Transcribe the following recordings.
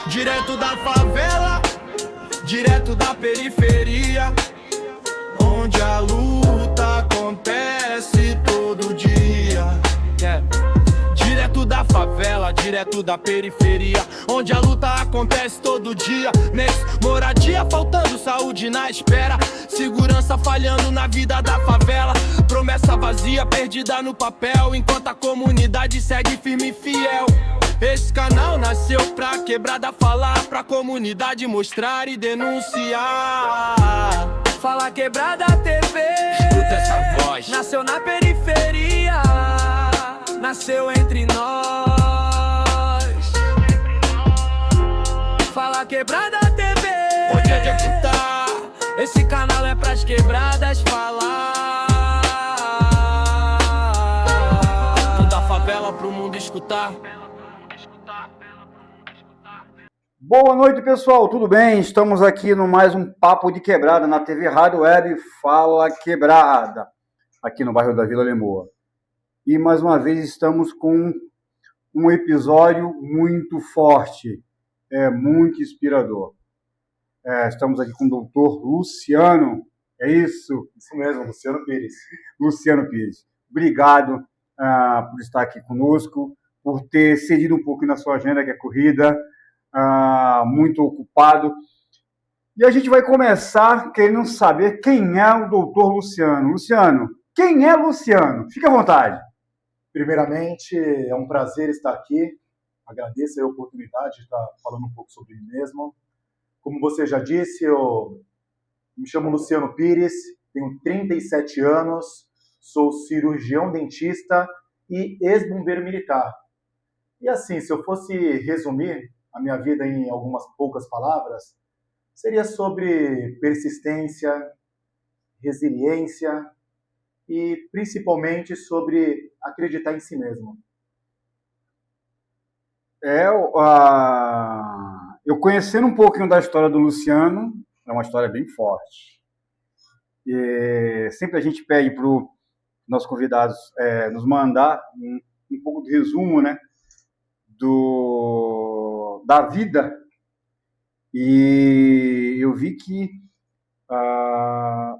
Direto da favela, direto da periferia, onde a luta acontece todo dia. Direto da favela, direto da periferia, onde a luta acontece todo dia. Moradia faltando, saúde na espera, segurança falhando na vida da favela. Promessa vazia, perdida no papel, enquanto a comunidade segue firme e fiel. Esse canal nasceu pra quebrada falar, pra comunidade mostrar e denunciar. Fala Quebrada TV, escuta essa voz. Nasceu na periferia, nasceu entre nós. Fala Quebrada TV, pode executar. Esse canal é pras quebradas falar. Toda favela pro mundo escutar. Boa noite, pessoal, tudo bem? Estamos aqui no mais um Papo de Quebrada na TV Rádio Web Fala Quebrada, aqui no bairro da Vila Lemoa. E mais uma vez estamos com um episódio muito forte, muito inspirador. Estamos aqui com o doutor Luciano, é isso? Isso mesmo, Luciano Pires. Luciano Pires, obrigado por estar aqui conosco, por ter cedido um pouco na sua agenda, que é corrida, muito ocupado. E a gente vai começar querendo saber quem é o doutor Luciano. Luciano, quem é Luciano? Fique à vontade. Primeiramente, é um prazer estar aqui. Agradeço a oportunidade de estar falando um pouco sobre mim mesmo. Como você já disse, eu me chamo Luciano Pires, tenho 37 anos, sou cirurgião dentista e ex-bombeiro militar. E assim, se eu fosse resumir a minha vida em algumas poucas palavras, seria sobre persistência, resiliência e principalmente sobre acreditar em si mesmo. Eu conhecendo um pouquinho da história do Luciano, é uma história bem forte. E sempre a gente pede para os nossos convidados nos mandar um pouco de resumo, né, da vida. E eu vi que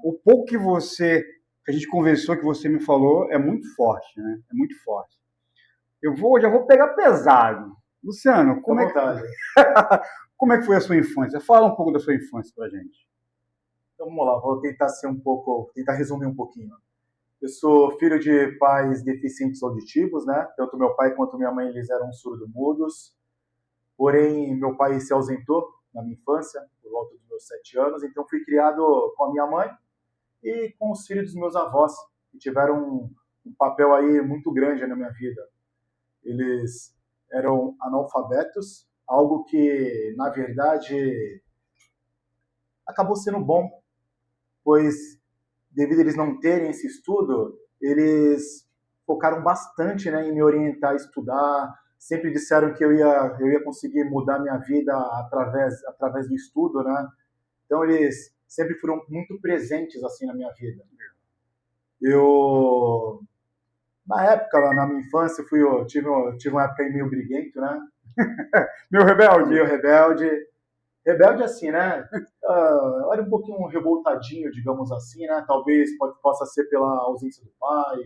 o pouco que a gente conversou, que você me falou, é muito forte, né? É muito forte. Já vou pegar pesado. Luciano, como é que foi a sua infância? Fala um pouco da sua infância pra gente. Então vamos lá, vou tentar resumir um pouquinho. Eu sou filho de pais deficientes auditivos, né? Tanto meu pai quanto minha mãe, eles eram surdo-mudos. Porém, meu pai se ausentou na minha infância, por volta dos meus 7 anos, então fui criado com a minha mãe e com os filhos dos meus avós, que tiveram um papel aí muito grande na minha vida. Eles eram analfabetos, algo que, na verdade, acabou sendo bom, pois, devido a eles não terem esse estudo, eles focaram bastante, né, em me orientar a estudar. Sempre disseram que eu ia conseguir mudar minha vida através do estudo, né? Então, eles sempre foram muito presentes, assim, na minha vida. Na época, na minha infância, tive uma época aí meio briguento, né? Meio rebelde. Meio rebelde. Rebelde assim, né? Era um pouquinho revoltadinho, digamos assim, né? Talvez possa ser pela ausência do pai,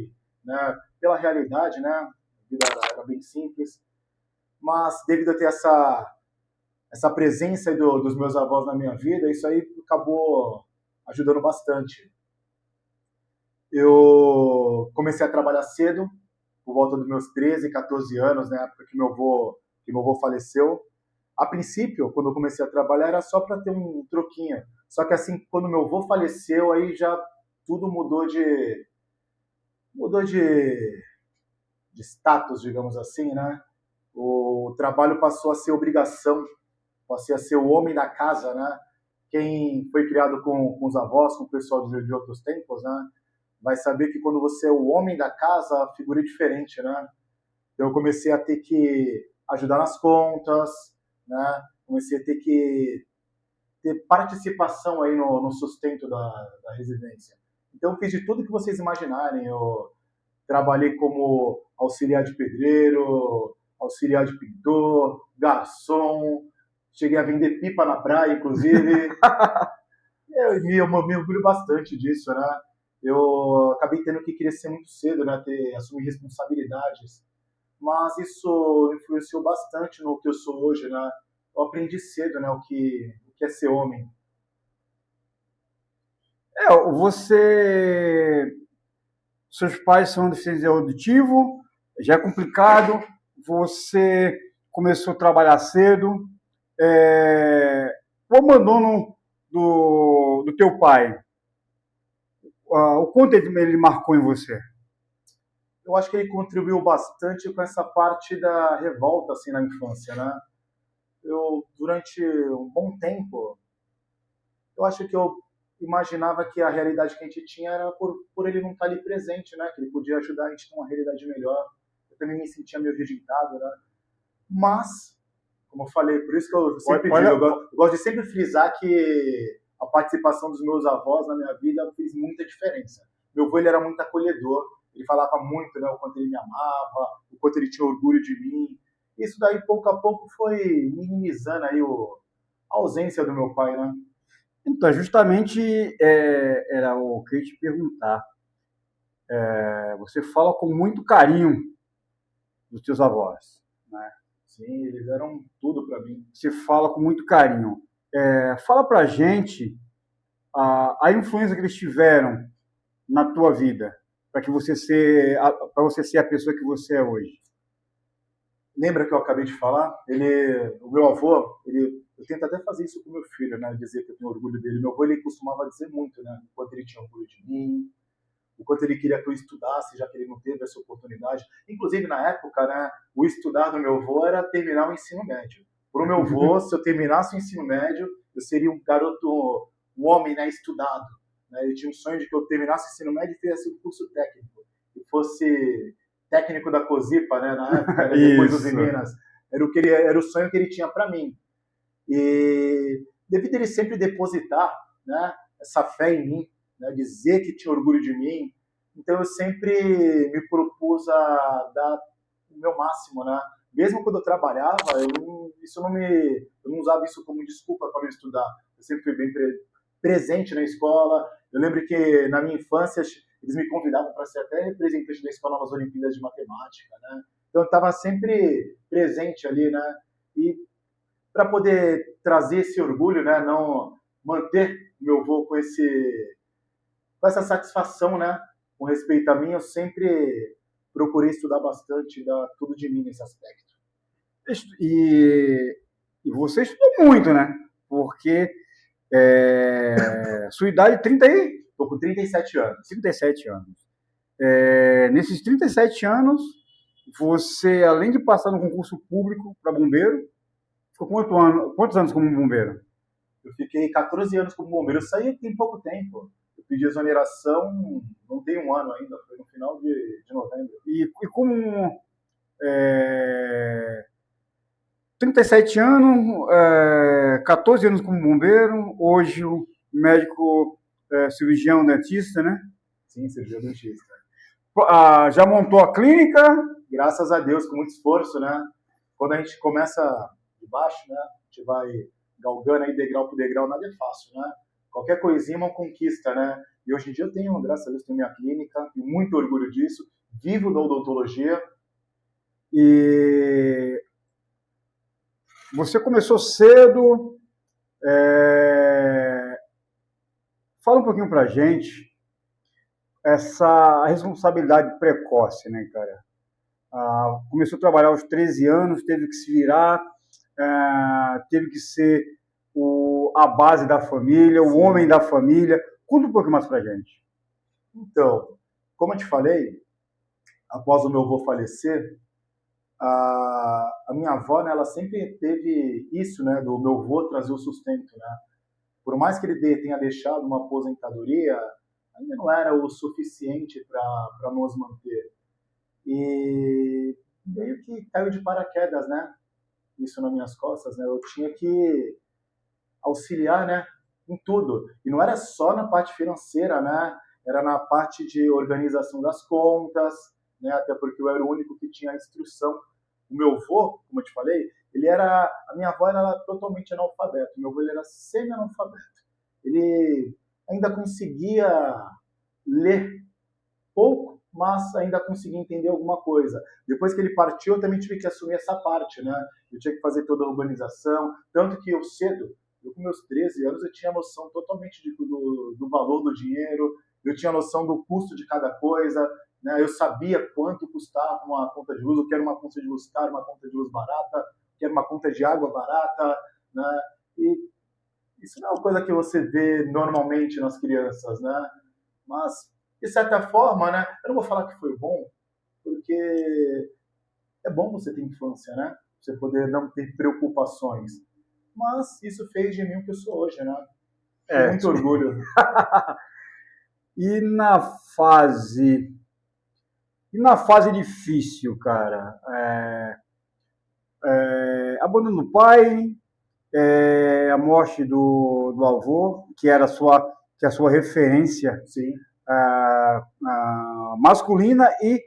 né? Pela realidade, né? A vida era bem simples. Mas devido a ter essa presença aí dos meus avós na minha vida, isso aí acabou ajudando bastante. Eu comecei a trabalhar cedo, por volta dos meus 13, 14 anos, na época que meu avô faleceu. A princípio, quando eu comecei a trabalhar, era só para ter um troquinho. Só que assim, quando meu avô faleceu, aí já tudo mudou de status, digamos assim, né? O trabalho passou a ser obrigação, passei a ser o homem da casa, né? Quem foi criado com os avós, com o pessoal de outros tempos, né? Vai saber que quando você é o homem da casa, a figura é diferente, né? Então eu comecei a ter que ajudar nas contas, né? Comecei a ter que ter participação aí no sustento da residência. Então eu fiz de tudo que vocês imaginarem. Eu trabalhei como auxiliar de pedreiro, auxiliar de pintor, garçom, cheguei a vender pipa na praia, inclusive. Eu me orgulho bastante disso, né? Eu acabei tendo que crescer muito cedo, né? Assumir responsabilidades. Mas isso influenciou bastante no que eu sou hoje, né? Eu aprendi cedo, né? O que é ser homem. Seus pais são deficientes auditivos, já é complicado, você começou a trabalhar cedo, o abandono do teu pai, o quanto ele marcou em você? Eu acho que ele contribuiu bastante com essa parte da revolta, assim, na infância, né? Durante um bom tempo, eu acho que eu imaginava que a realidade que a gente tinha era por ele não estar ali presente, né? Que ele podia ajudar a gente a ter uma realidade melhor. Eu também me sentia meio rejeitado, né? Mas, como eu falei, por isso que eu sempre digo, eu gosto de sempre frisar que a participação dos meus avós na minha vida fez muita diferença. Meu avô, ele era muito acolhedor, ele falava muito, né, o quanto ele me amava, o quanto ele tinha orgulho de mim. Isso daí, pouco a pouco, foi minimizando aí a ausência do meu pai, né? Então, justamente era o que eu ia te perguntar. Você fala com muito carinho dos teus avós, né? Sim, eles eram tudo para mim. Você fala com muito carinho. Fala pra gente a influência que eles tiveram na tua vida, para você ser a pessoa que você é hoje. Lembra que eu acabei de falar? O meu avô, eu tento até fazer isso com meu filho, né? Dizer que eu tenho orgulho dele. Meu avô, ele costumava dizer muito, né? O quanto ele tinha orgulho de mim, o quanto ele queria que eu estudasse, já que ele não teve essa oportunidade. Inclusive, na época, né? O estudar do meu avô era terminar o ensino médio. Para o meu avô, se eu terminasse o ensino médio, eu seria um garoto, um homem, né? Estudado. Né? Ele tinha um sonho de que eu terminasse o ensino médio e fizesse um curso técnico. E fosse técnico da COSIPA, né? Na época, né? Depois dos Minas. Era o sonho que ele tinha para mim. E devido a ele sempre depositar, né, essa fé em mim, né, dizer que tinha orgulho de mim, então eu sempre me propus a dar o meu máximo, né? Mesmo quando eu trabalhava, eu não usava isso como desculpa para não estudar. Eu sempre fui bem presente na escola. Eu lembro que na minha infância eles me convidavam para ser até representante da escola nas Olimpíadas de Matemática, né? Então eu estava sempre presente ali, né? E para poder trazer esse orgulho, né, não manter meu avô com essa satisfação, né, com respeito a mim, eu sempre procurei estudar bastante, dar tudo de mim nesse aspecto. E você estudou muito, né? Porque sua idade é 30 aí? Estou com 37 anos. 37 anos. Nesses 37 anos, você, além de passar no concurso público para bombeiro, ficou quantos anos como bombeiro? Eu fiquei 14 anos como bombeiro. Eu saí tem pouco tempo. Eu pedi exoneração, não tem um ano ainda, foi no final de novembro. E como 37 anos, 14 anos como bombeiro, hoje o médico cirurgião dentista, né? Sim, cirurgião dentista. Já montou a clínica? Graças a Deus, com muito esforço, né? Quando a gente começa de baixo, né? A gente vai galgando aí degrau por degrau, nada é fácil, né? Qualquer coisinha é uma conquista, né? E hoje em dia eu tenho, graças a Deus, tenho minha clínica, tenho muito orgulho disso, vivo da odontologia. E você começou cedo. Fala um pouquinho pra gente essa responsabilidade precoce, né, cara? Começou a trabalhar aos 13 anos, teve que se virar, teve que ser a base da família, o homem da família. Conta um pouco mais pra gente. Então, como eu te falei, após o meu avô falecer, a minha avó, né, ela sempre teve isso, né, do meu avô trazer o sustento, né? Por mais que ele tenha deixado uma aposentadoria, ainda não era o suficiente para nos manter. E meio que caiu de paraquedas, né? Isso nas minhas costas, né? Eu tinha que auxiliar, né, em tudo. E não era só na parte financeira, né? Era na parte de organização das contas, né? Até porque eu era o único que tinha a instrução. O meu avô, como eu te falei, A minha avó era totalmente analfabeto, meu avô ele era semi-analfabeto. Ele ainda conseguia ler pouco, mas ainda conseguia entender alguma coisa. Depois que ele partiu, eu também tive que assumir essa parte, né? Eu tinha que fazer toda a urbanização, tanto que eu com meus 13 anos, eu tinha noção totalmente do valor do dinheiro, eu tinha noção do custo de cada coisa, né? Eu sabia quanto custava uma conta de luz, o que era uma conta de luz cara, uma conta de luz barata, o que era uma conta de água barata, né? E isso não é uma coisa que você vê normalmente nas crianças, né? Mas, de certa forma, né? Eu não vou falar que foi bom, porque é bom você ter infância, né? Você poder não ter preocupações. Mas isso fez de mim o que eu sou hoje, né? Tenho muito orgulho. E na fase difícil, cara, abandono do pai, a morte do avô, que era a sua referência, sim, masculina e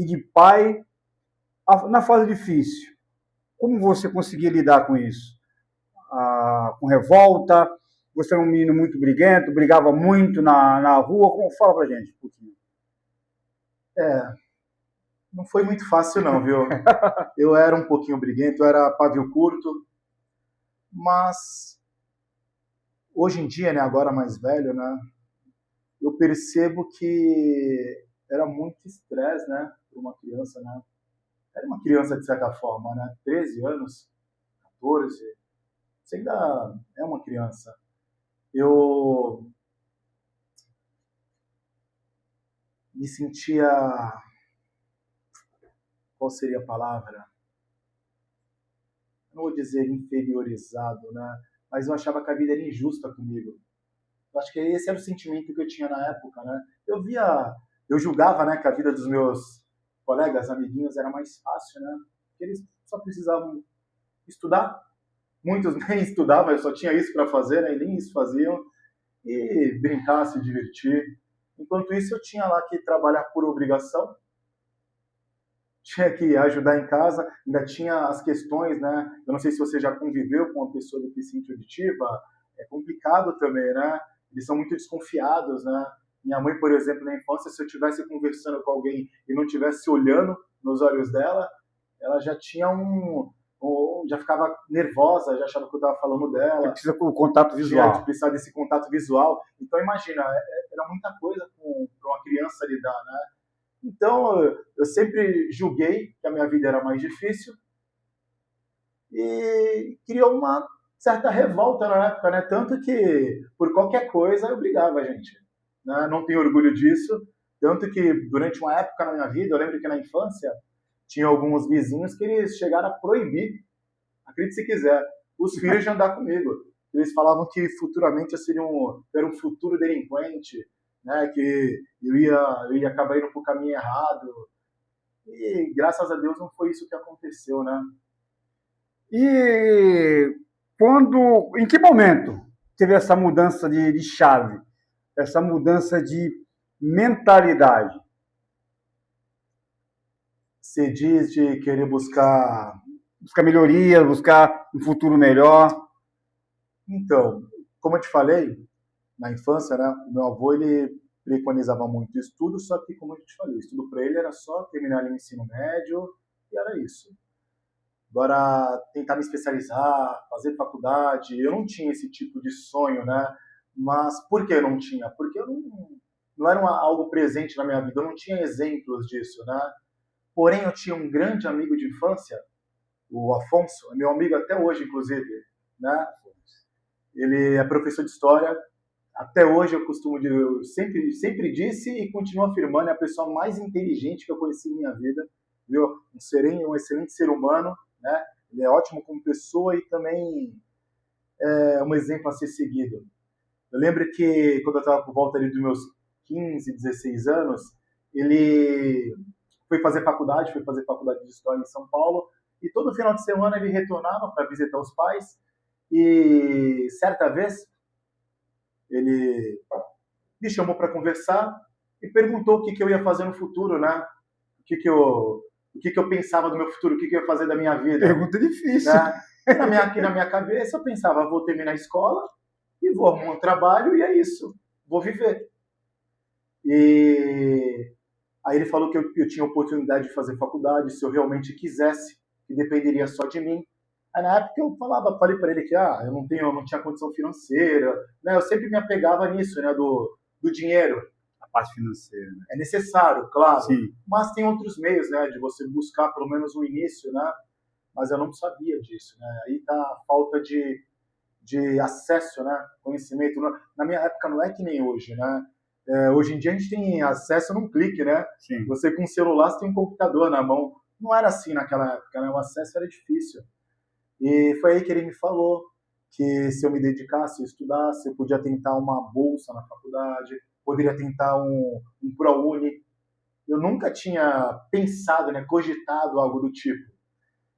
de pai, na fase difícil. Como você conseguia lidar com isso? Com revolta? Você era um menino muito briguento, brigava muito na rua? Fala pra gente um pouquinho. Não foi muito fácil não, viu? Eu era um pouquinho briguento, eu era pavio curto, mas hoje em dia, né, agora mais velho, né, eu percebo que era muito estresse, né, para uma criança, né? Era uma criança de certa forma, né? 13 anos, 14, você ainda é uma criança. Eu me sentia... Qual seria a palavra? Não vou dizer inferiorizado, né? Mas eu achava que a vida era injusta comigo. Eu acho que esse era o sentimento que eu tinha na época, né? Eu julgava, né, que a vida dos meus colegas, amiguinhos, era mais fácil, né? Porque eles só precisavam estudar. Muitos nem estudavam, eu só tinha isso para fazer, né? E nem isso faziam. E brincar, se divertir. Enquanto isso, eu tinha lá que trabalhar por obrigação. Tinha que ajudar em casa, ainda tinha as questões, né? Eu não sei se você já conviveu com uma pessoa deficiente auditiva, é complicado também, né? Eles são muito desconfiados, né? Minha mãe, por exemplo, na infância, se eu estivesse conversando com alguém e não estivesse olhando nos olhos dela, ela já tinha já ficava nervosa, já achava que eu estava falando dela. Você precisa do contato visual. Precisar desse contato visual. Então, imagina, era muita coisa para uma criança lidar, né? Então, eu sempre julguei que a minha vida era mais difícil e criou uma certa revolta na época, né? Tanto que, por qualquer coisa, eu brigava, gente. Né? Não tenho orgulho disso. Tanto que, durante uma época na minha vida, eu lembro que na infância, tinha alguns vizinhos que eles chegaram a proibir, acredite se quiser, os filhos de andar comigo. Eles falavam que futuramente eu era um futuro delinquente, né, que eu ia acabar indo para o caminho errado. E graças a Deus não foi isso que aconteceu, né? E em que momento teve essa mudança de chave, essa mudança de mentalidade? Você diz de querer buscar melhoria, buscar um futuro melhor? Então, como eu te falei, na infância, né, o meu avô, ele preconizava muito estudo, só que, como eu te falei, estudo para ele era só terminar o ensino médio e era isso. Agora, tentar me especializar, fazer faculdade, eu não tinha esse tipo de sonho, né? Mas por que eu não tinha? Porque eu não era algo presente na minha vida, eu não tinha exemplos disso, né? Porém, eu tinha um grande amigo de infância, o Afonso, é meu amigo até hoje, inclusive, né? Ele é professor de história. Até hoje eu sempre disse e continuo afirmando, é a pessoa mais inteligente que eu conheci em minha vida, viu? Um excelente ser humano, né? Ele é ótimo como pessoa e também é um exemplo a ser seguido. Eu lembro que quando eu estava por volta ali dos meus 15, 16 anos, ele foi fazer faculdade de História em São Paulo, e todo final de semana ele retornava para visitar os pais, e certa vez ele me chamou para conversar e perguntou o que eu ia fazer no futuro, né? o que eu pensava do meu futuro, o que eu ia fazer da minha vida. Pergunta difícil. Né? Aqui na minha cabeça eu pensava, vou terminar a escola e vou arrumar um trabalho e é isso, vou viver. E aí ele falou que eu tinha oportunidade de fazer faculdade, se eu realmente quisesse, que dependeria só de mim. Aí na época eu falei para ele que eu não tinha condição financeira, né? Eu sempre me apegava nisso, né? Do dinheiro. A parte financeira, né? É necessário, claro. Sim. Mas tem outros meios, né? De você buscar pelo menos um início, né? Mas eu não sabia disso, né? Aí tá a falta de acesso, né? Conhecimento. Na minha época não é que nem hoje, né? Hoje em dia a gente tem acesso num clique, né? Sim. Você com o celular, você tem um computador na mão. Não era assim naquela época, né? O acesso era difícil. E foi aí que ele me falou que se eu me dedicasse, estudasse, eu podia tentar uma bolsa na faculdade, poderia tentar um ProUni. Eu nunca tinha pensado, né, cogitado algo do tipo.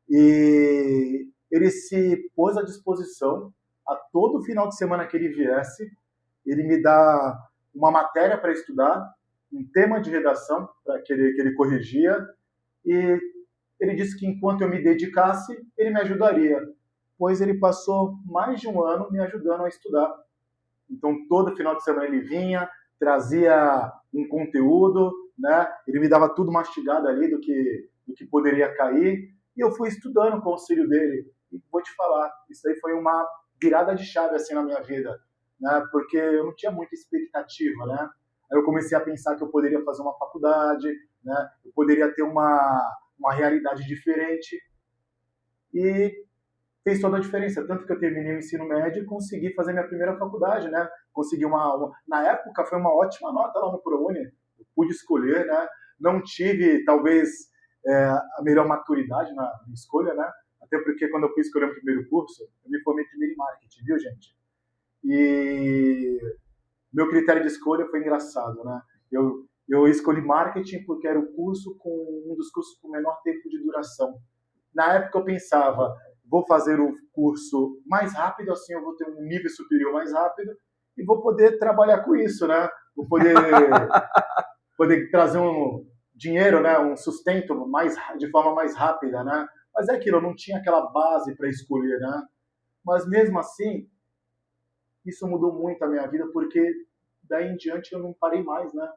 E ele se pôs à disposição a todo final de semana que ele viesse, ele me dá uma matéria para estudar, um tema de redação que ele corrigia, e ele disse que enquanto eu me dedicasse, ele me ajudaria, pois ele passou mais de um ano me ajudando a estudar. Então, todo final de semana ele vinha, trazia um conteúdo, né? Ele me dava tudo mastigado ali do que poderia cair, e eu fui estudando com o auxílio dele. E vou te falar, isso aí foi uma virada de chave assim na minha vida, né? Porque eu não tinha muita expectativa, né? Aí eu comecei a pensar que eu poderia fazer uma faculdade, né? Eu poderia ter uma realidade diferente, e fez toda a diferença, tanto que eu terminei o ensino médio e consegui fazer minha primeira faculdade, né? Consegui na época foi uma ótima nota lá no ProUni, eu pude escolher, né? Não tive, talvez, a melhor maturidade na escolha, né? Até porque quando eu fui escolher o primeiro curso, eu me formei primeiro em marketing, viu, gente? E meu critério de escolha foi engraçado, né? Eu escolhi marketing porque era um dos cursos com menor tempo de duração. Na época eu pensava, vou fazer o curso mais rápido, assim eu vou ter um nível superior mais rápido e vou poder trabalhar com isso, né? Vou poder trazer um dinheiro, né? Um sustento de forma mais rápida, né? Mas é aquilo, eu não tinha aquela base para escolher, né? Mas mesmo assim, isso mudou muito a minha vida, porque daí em diante eu não parei mais, né?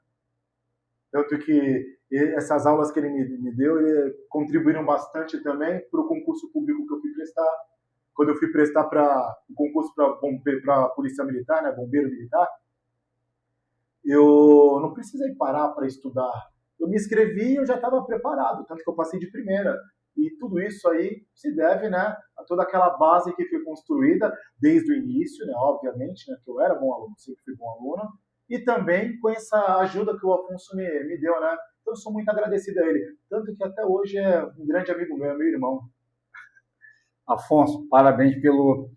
Tanto que essas aulas que ele me deu contribuíram bastante também para o concurso público que eu fui prestar. Quando eu fui prestar para o concurso para Polícia Militar, né, bombeiro militar, eu não precisei parar para estudar. Eu me inscrevi e eu já estava preparado, tanto que eu passei de primeira. E tudo isso aí se deve, né, a toda aquela base que foi construída desde o início, né, obviamente, né, que eu era bom aluno, sempre fui bom aluno, e também com essa ajuda que o Afonso me deu, né? Então eu sou muito agradecido a ele. Tanto que até hoje é um grande amigo meu, meu irmão. Afonso, parabéns pelo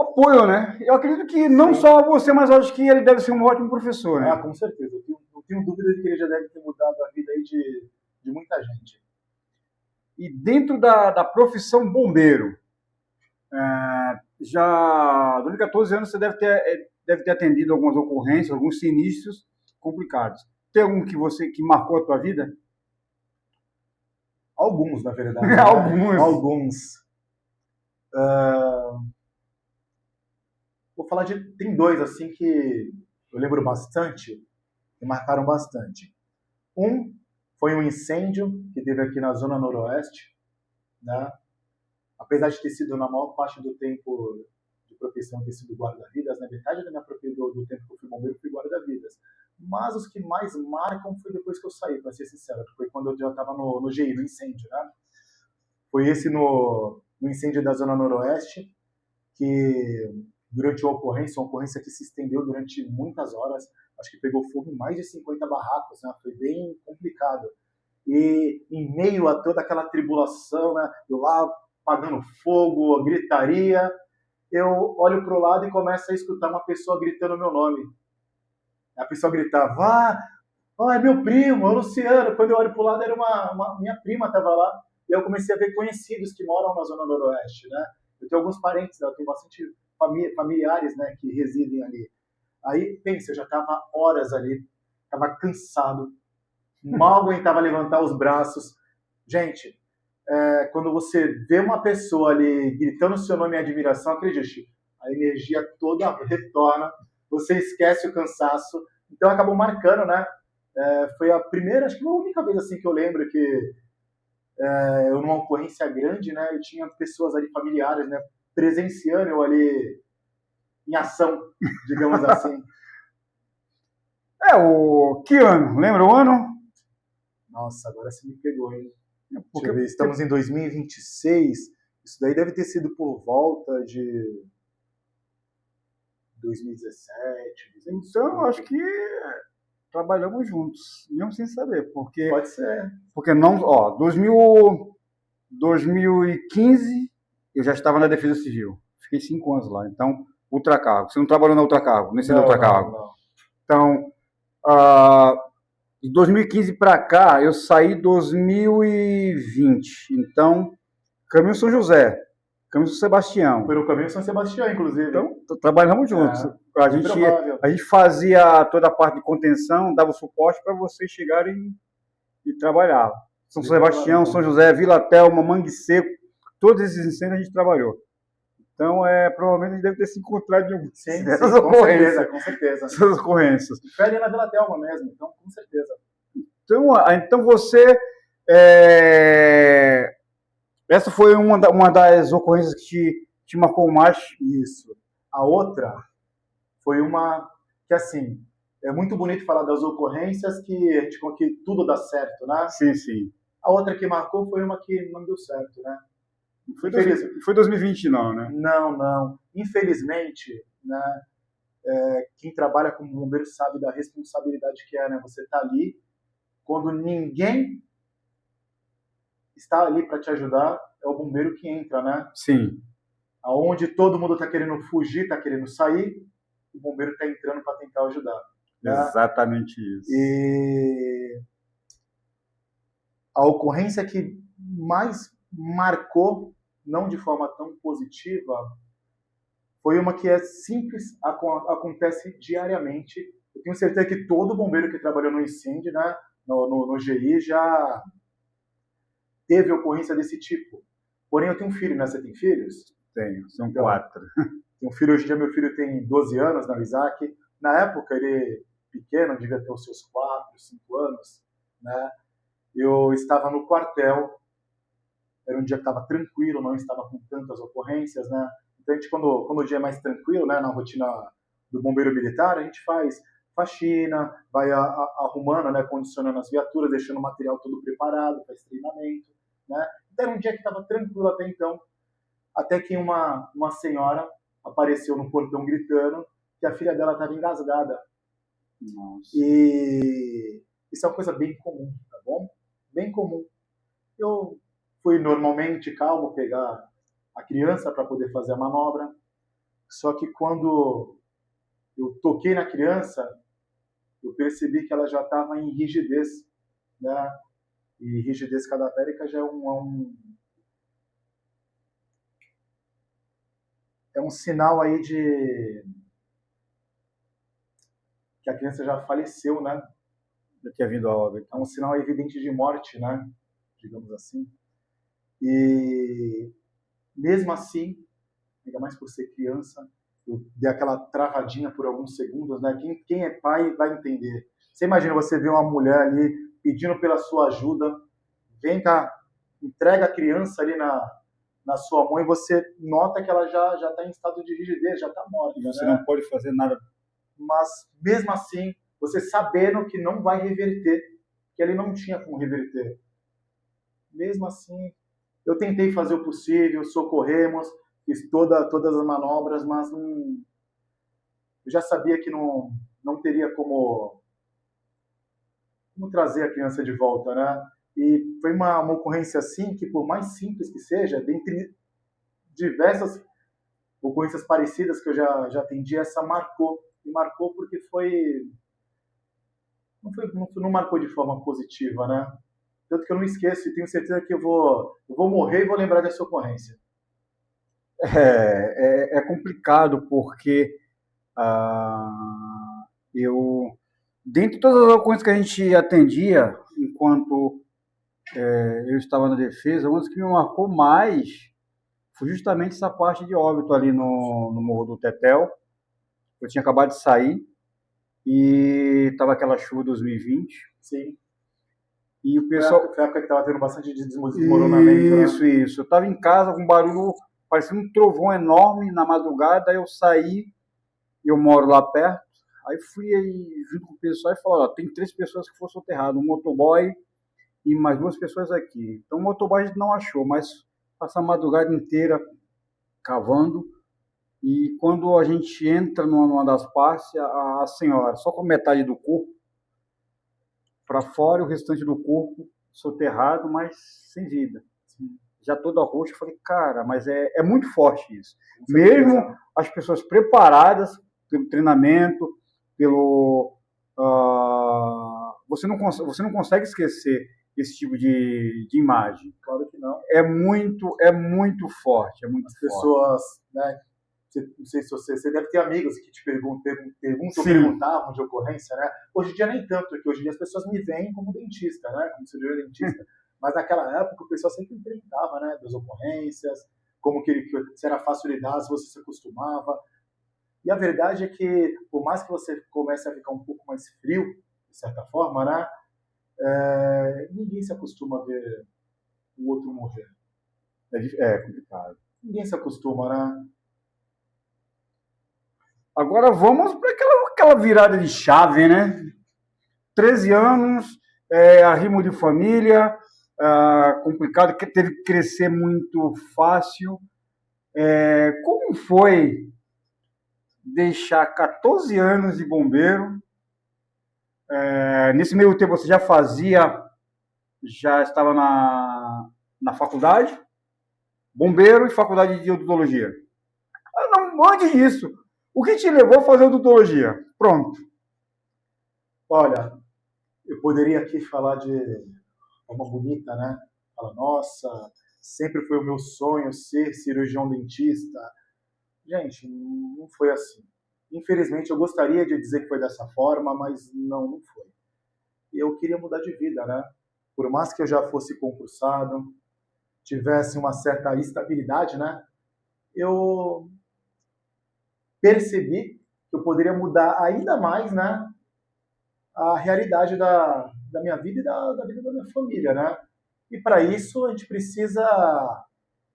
apoio, né? Eu acredito que não Sim. só você, mas acho que ele deve ser um ótimo professor, né? Com certeza. Eu não tenho dúvida de que ele já deve ter mudado a vida aí de muita gente. E dentro da profissão bombeiro, já durante 14 anos você deve ter atendido algumas ocorrências, alguns sinistros complicados. Tem algum que marcou a tua vida? Alguns, na verdade. Né? Alguns. Vou falar tem dois assim que eu lembro bastante e marcaram bastante. Um foi um incêndio que teve aqui na zona noroeste, né? Apesar de ter sido na maior parte do tempo de profissão ter sido guarda-vidas, na metade do tempo que eu fui bombeiro, eu fui guarda-vidas. Mas os que mais marcam foi depois que eu saí, para ser sincero, que foi quando eu já estava no GI, no incêndio, né? Foi esse no incêndio da zona noroeste, que durante uma ocorrência que se estendeu durante muitas horas, acho que pegou fogo em mais de 50 barracos, né? Foi bem complicado. E em meio a toda aquela tribulação, né? Eu lá apagando fogo, gritaria, eu olho para o lado e começo a escutar uma pessoa gritando meu nome. A pessoa gritava, é meu primo, é o Luciano. Quando eu olho para o lado, era minha prima estava lá. E eu comecei a ver conhecidos que moram na zona noroeste, né? Eu tenho alguns parentes, eu tenho bastante familiares, né, que residem ali. Aí, pensa, eu já estava horas ali, estava cansado, mal aguentava levantar os braços. Gente, quando você vê uma pessoa ali gritando o seu nome em admiração, acredite, a energia toda retorna, você esquece o cansaço, então acabou marcando, né? Foi a primeira, acho que a única vez assim que eu lembro que eu numa ocorrência grande, né, eu tinha pessoas ali familiares, né, presenciando eu ali em ação, digamos assim. Que ano? Lembra o ano? Nossa, agora você me pegou, hein? Porque, Deixa eu ver, estamos em 2026, isso daí deve ter sido por volta de 2017. Então, acho que trabalhamos juntos, mesmo sem saber, porque Pode ser. não, 2015 eu já estava na Defesa Civil, fiquei 5 anos lá, então ultracargo. Você não trabalhou na ultracargo, nesse ultracargo? Não. Então, de 2015 para cá, eu saí em 2020. Então, caminho São José, caminho São Sebastião. Foi no caminho São Sebastião, inclusive. Então, trabalhamos juntos. A gente fazia toda a parte de contenção, dava o suporte para vocês chegarem e trabalhar. São Sebastião, São José, Vila Telma, Mangue Seco, todos esses incêndios a gente trabalhou. Então, provavelmente a gente deve ter se encontrado em algum dessas ocorrências. Com certeza. Essas ocorrências. Foi ali na Vila Telma mesmo, então, com certeza. Então você... Essa foi uma das ocorrências que te marcou mais? Isso. A outra foi uma que, assim, é muito bonito falar das ocorrências que tudo dá certo, né? Sim, sim. A outra que marcou foi uma que não deu certo, né? Foi 2020 não, né? Não. Infelizmente, né, quem trabalha como bombeiro sabe da responsabilidade que é, né? Você tá ali, quando ninguém está ali para te ajudar, é o bombeiro que entra, né? Sim. Aonde todo mundo está querendo fugir, está querendo sair, o bombeiro está entrando para tentar ajudar. Né? Exatamente isso. E a ocorrência que mais marcou, não de forma tão positiva, foi uma que é simples, acontece diariamente. Eu tenho certeza que todo bombeiro que trabalhou no incêndio, né, no GI, já teve ocorrência desse tipo. Porém, eu tenho um filho, né? Você tem filhos? Tenho, são 4. Tenho um filho, hoje em dia meu filho tem 12 anos, né, o Isaac. Na época, ele pequeno, devia ter os seus 4, 5 anos, né? Eu estava no quartel, era um dia que estava tranquilo, não estava com tantas ocorrências, né? Então, a gente, quando o dia é mais tranquilo, né, na rotina do bombeiro militar, a gente faz faxina, vai arrumando, né, condicionando as viaturas, deixando o material todo preparado, faz treinamento, né? Então, era um dia que estava tranquilo até então, até que uma senhora apareceu no portão gritando que a filha dela estava engasgada. Nossa. E isso é uma coisa bem comum, tá bom? Bem comum. Eu fui normalmente calmo pegar a criança para poder fazer a manobra, só que quando eu toquei na criança, eu percebi que ela já estava em rigidez, né? E rigidez cadavérica já é um sinal aí de que a criança já faleceu, né? Já tinha vindo a óbito. É um sinal evidente de morte, né? Digamos assim. E mesmo assim, ainda mais por ser criança, eu dei aquela travadinha por alguns segundos, né? Quem é pai vai entender. Você imagina você ver uma mulher ali pedindo pela sua ajuda, vem cá, entrega a criança ali na sua mão e você nota que ela já está em estado de rigidez, já está morta. Você né? não pode fazer nada. Mas, mesmo assim, você sabendo que não vai reverter, que ele não tinha como reverter. Mesmo assim, eu tentei fazer o possível, socorremos, fiz todas as manobras, mas eu já sabia que não teria como trazer a criança de volta, né? E foi uma ocorrência assim, que por mais simples que seja, dentre diversas ocorrências parecidas que eu já atendi, essa marcou. E marcou porque não marcou de forma positiva, né? Tanto que eu não esqueço e tenho certeza que eu vou morrer e vou lembrar dessa ocorrência. É complicado porque dentre todas as ocorrências que a gente atendia, enquanto eu estava na defesa, uma das que me marcou mais foi justamente essa parte de óbito ali no Morro do Tetel. Eu tinha acabado de sair e estava aquela chuva 2020. Sim. E o pessoal... Foi a época que estava tendo bastante desmoronamento. Isso. Eu estava em casa com um barulho, parecia um trovão enorme na madrugada, aí eu saí, eu moro lá perto, aí fui aí, junto com o pessoal e falei, tem 3 pessoas que foram soterradas, um motoboy e mais 2 pessoas aqui. Então o motoboy a gente não achou, mas passar a madrugada inteira cavando. E quando a gente entra numa das partes, a senhora, só com metade do corpo para fora e o restante do corpo soterrado, mas sem vida. Já toda roxa, eu falei, cara, mas é muito forte isso. Mesmo as pessoas preparadas pelo treinamento, você não consegue esquecer esse tipo de imagem. Claro que não. É muito forte. As pessoas, né? Não sei se você deve ter amigos que te perguntam ou perguntavam de ocorrência, né? Hoje em dia nem tanto, porque hoje em dia as pessoas me veem como dentista, né? Como cirurgião dentista. Mas naquela época o pessoal sempre me perguntava, né? Das ocorrências, se era fácil lidar, se você se acostumava. E a verdade é que, por mais que você comece a ficar um pouco mais frio, de certa forma, né? Ninguém se acostuma a ver o outro morrer. É complicado. Ninguém se acostuma, né? Agora vamos para aquela virada de chave, né? 13 anos, arrimo de família, complicado, que teve que crescer muito fácil. Como foi deixar 14 anos de bombeiro? Nesse meio tempo você já estava na faculdade, bombeiro e faculdade de odontologia. Não, antes disso, o que te levou a fazer odontologia? Pronto. Olha, eu poderia aqui falar de forma bonita, né? Falar, nossa, sempre foi o meu sonho ser cirurgião dentista. Gente, não foi assim. Infelizmente, eu gostaria de dizer que foi dessa forma, mas não foi. Eu queria mudar de vida, né? Por mais que eu já fosse concursado, tivesse uma certa estabilidade, né? Eu percebi que eu poderia mudar ainda mais, né, a realidade da minha vida e da vida da minha família, né? E para isso a gente precisa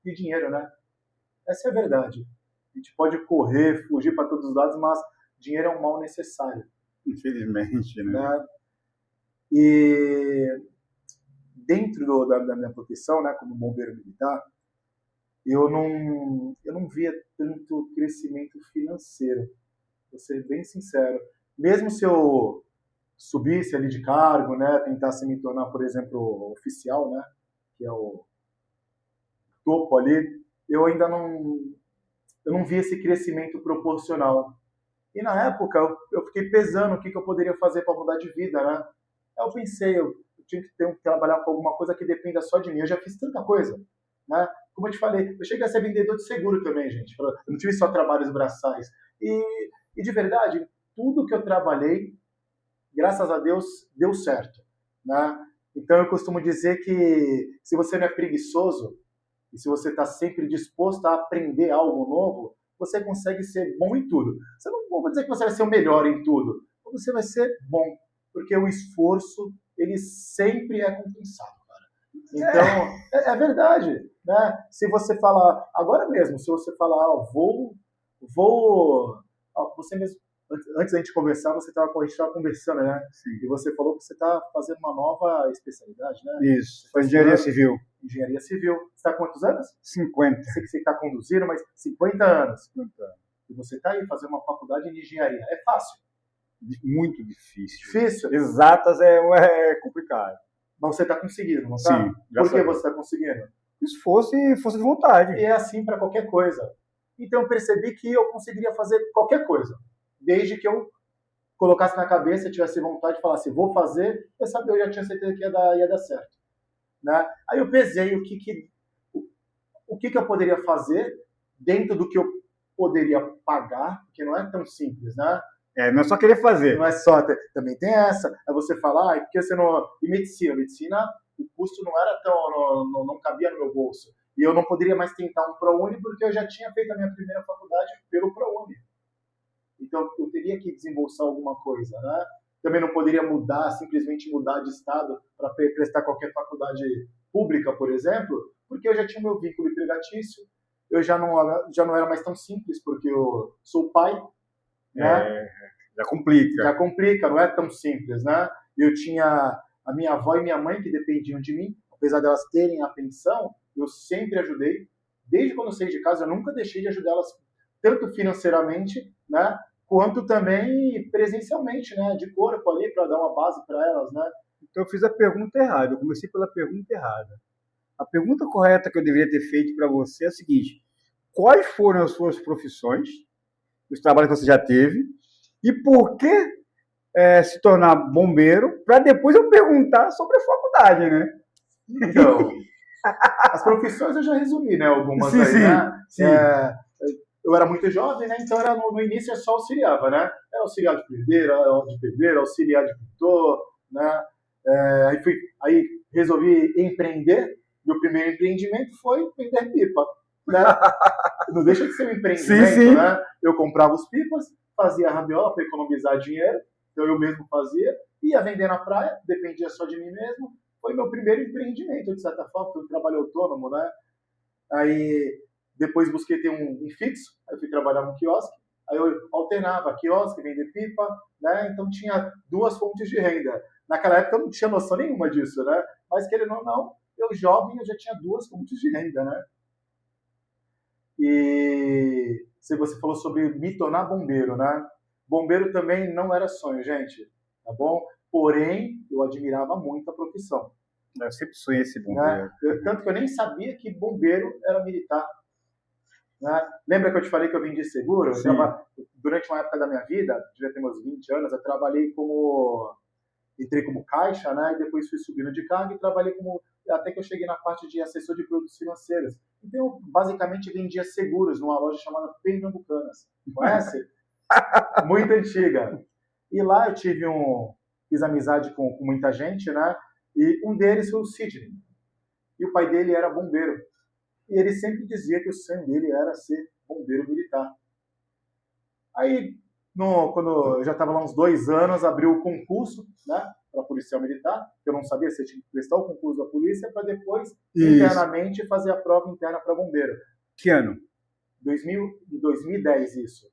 de dinheiro, né? Essa é a verdade. A gente pode correr, fugir para todos os lados, mas dinheiro é um mal necessário. Infelizmente, né? E dentro da minha profissão, né, como bombeiro militar, eu não via tanto crescimento financeiro, vou ser bem sincero. Mesmo se eu subisse ali de cargo, né, tentasse me tornar, por exemplo, oficial, né, que é o topo ali, eu ainda não via esse crescimento proporcional. E na época eu fiquei pesando o que eu poderia fazer para mudar de vida, né? Aí eu pensei, eu tinha que trabalhar com alguma coisa que dependa só de mim. Eu já fiz tanta coisa, né? Como eu te falei, eu cheguei a ser vendedor de seguro também, gente. Eu não tive só trabalhos braçais. E de verdade, tudo que eu trabalhei, graças a Deus, deu certo, né? Então eu costumo dizer que se você não é preguiçoso e se você está sempre disposto a aprender algo novo, você consegue ser bom em tudo. Você não vou dizer que você vai ser o melhor em tudo, mas você vai ser bom, porque o esforço ele sempre é compensado, cara. Então é verdade, né? Se você falar agora mesmo, se você falar, você mesmo, antes da gente conversar, a gente estava conversando, né? Sim. E você falou que você está fazendo uma nova especialidade, né? Isso, foi engenharia civil. Engenharia civil. Você está há quantos anos? 50. Sei que você está conduzindo, mas 50 anos. 50 anos. E você está aí fazendo uma faculdade de engenharia. É fácil? Muito difícil. Difícil? Exatas é complicado. Mas você está conseguindo, não está? Sim. Por que você está conseguindo? Isso fosse de vontade. E é assim para qualquer coisa. Então eu percebi que eu conseguiria fazer qualquer coisa. Desde que eu colocasse na cabeça, tivesse vontade de falar assim, vou fazer, eu já tinha certeza que ia dar certo. Né? Aí eu pesei o que eu poderia fazer dentro do que eu poderia pagar, porque não é tão simples, né? Não é só querer fazer. Não é só, também tem essa. Aí você fala, porque você não... E medicina, o custo não era tão... Não cabia no meu bolso. E eu não poderia mais tentar um ProUni porque eu já tinha feito a minha primeira faculdade pelo ProUni. Então, eu teria que desembolsar alguma coisa, né? Também não poderia simplesmente mudar de estado para prestar qualquer faculdade pública, por exemplo, porque eu já tinha o meu vínculo empregatício, eu já não era mais tão simples, porque eu sou pai, né? Já complica. Já complica, não é tão simples, né? Eu tinha a minha avó e minha mãe que dependiam de mim, apesar delas terem a pensão, eu sempre ajudei. Desde quando eu saí de casa, eu nunca deixei de ajudá-las, tanto financeiramente, né? Quanto também presencialmente, né? De corpo ali, para dar uma base para elas, né? Então eu fiz a pergunta errada, eu comecei pela pergunta errada. A pergunta correta que eu deveria ter feito para você é a seguinte: quais foram as suas profissões, os trabalhos que você já teve, e por que se tornar bombeiro, para depois eu perguntar sobre a faculdade, né? Então, as profissões eu já resumi, né? Algumas sim, aí, sim, né? Sim. Eu era muito jovem, né? Então no início eu só auxiliava, né? Era auxiliar de pedreiro, auxiliar de pintor, né? Aí resolvi empreender. Meu primeiro empreendimento foi vender pipa, né? Não deixa de ser um empreendimento, sim. né? Eu comprava os pipas, fazia rabiola para economizar dinheiro, então eu mesmo fazia, ia vender na praia, dependia só de mim mesmo. Foi meu primeiro empreendimento, de certa forma, foi um trabalho autônomo, né? Aí depois busquei ter um fixo, aí fui trabalhar no quiosque, aí eu alternava quiosque, vender pipa, né? Então tinha duas fontes de renda. Naquela época eu não tinha noção nenhuma disso, né? Mas querendo ou não, eu jovem eu já tinha duas fontes de renda, né? E se você falou sobre me tornar bombeiro, né? Bombeiro também não era sonho, gente, tá bom? Porém, eu admirava muito a profissão. Eu sempre sonhei ser bombeiro. Né? Tanto que eu nem sabia que bombeiro era militar. Né? Lembra que eu te falei que eu vendi seguro? Durante uma época da minha vida, devia ter meus 20 anos, eu trabalhei entrei como caixa, né? E depois fui subindo de cargo e trabalhei até que eu cheguei na parte de assessor de produtos financeiros. Então, eu basicamente vendia seguros numa loja chamada Pernambucanas. Conhece? Muito antiga. E lá eu fiz amizade com muita gente, né? E um deles foi o Sidney. E o pai dele era bombeiro. E ele sempre dizia que o sonho dele era ser bombeiro militar. Aí, quando eu já estava lá uns 2 anos, abriu o concurso, né, para policial militar, que eu não sabia se eu tinha que prestar o concurso da polícia para depois, internamente, fazer a prova interna para bombeiro. Que ano? 2010, isso.